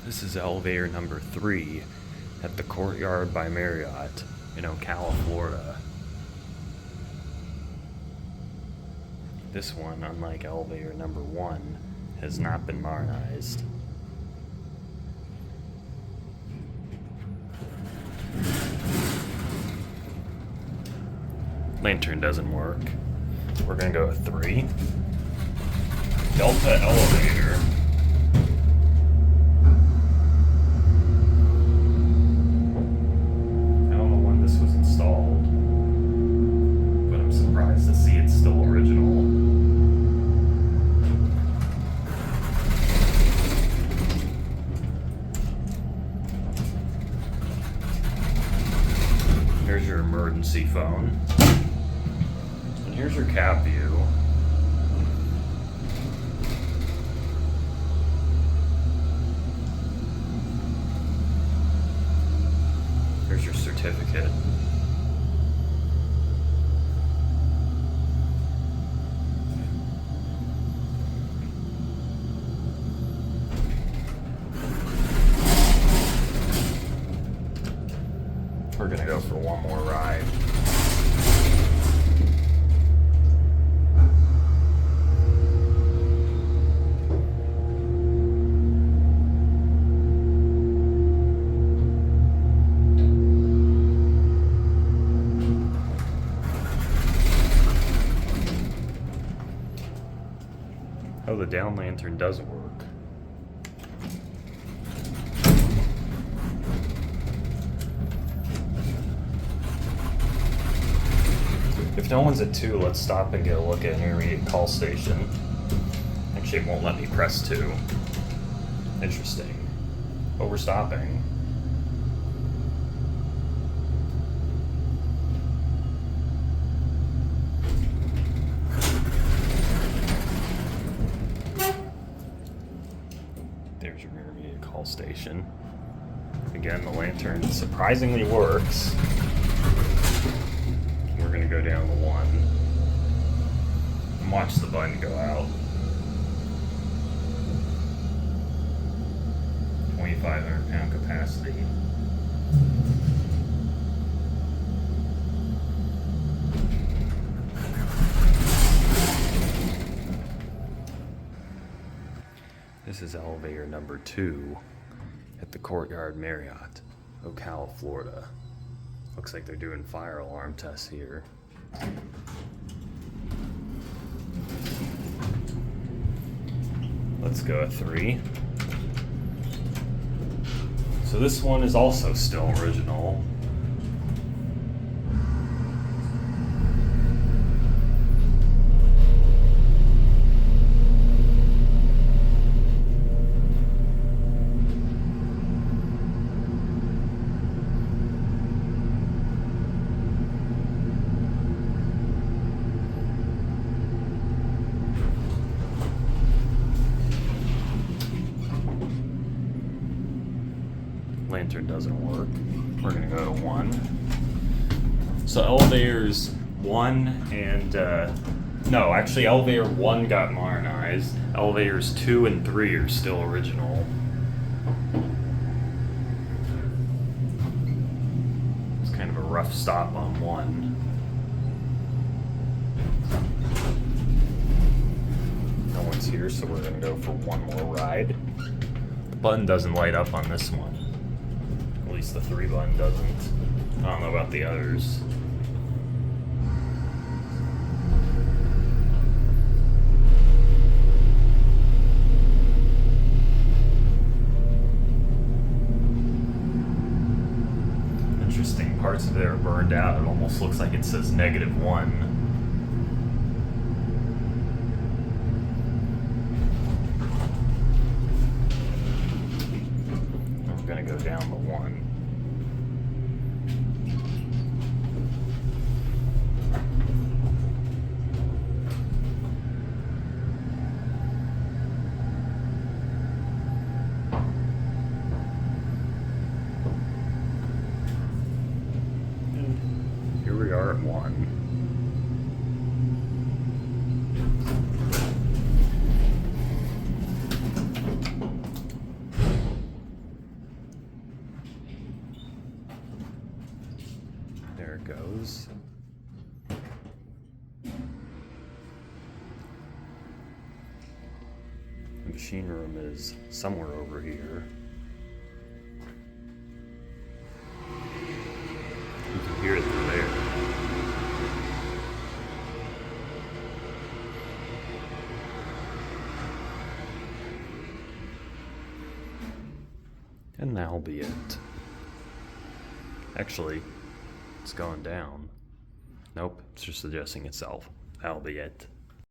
This is elevator number 3 at the Courtyard by Marriott in Ocala, Florida. This one, unlike elevator number 1, has not been modernized. Lantern doesn't work. We're gonna go with 3. Delta elevator. I don't know when this was installed, but I'm surprised to see it's still original. Here's your emergency phone. And here's your cab view. Here's your certificate. We're gonna go for one more ride. Oh, the down lantern does work. If no one's at 2, let's stop and get a look at Marriott call station. Actually, it won't let me press 2. Interesting. But we're stopping. There's your Marriott call station. Again, the lantern surprisingly works. We're gonna go down to 1 and watch the button go out. 2,500-pound capacity. This is elevator number 2 at the Courtyard Marriott, Ocala, Florida. Looks like they're doing fire alarm tests here. Let's go at 3. So this one is also still original. Lantern doesn't work. We're gonna go to 1. So elevators 1 and no, actually elevator 1 got modernized. Elevators 2 and 3 are still original. It's kind of a rough stop on 1. No one's here, so we're gonna go for one more ride. The button doesn't light up on this one. At least the 3 button doesn't. I don't know about the others. Interesting, parts of it are burned out. It almost looks like it says -1. We're gonna go down to 1. Here we are at 1. it goes. The machine room is somewhere over here. You can hear it through there. And that'll be it. Actually, it's going down. Nope, it's just adjusting itself. That'll be it.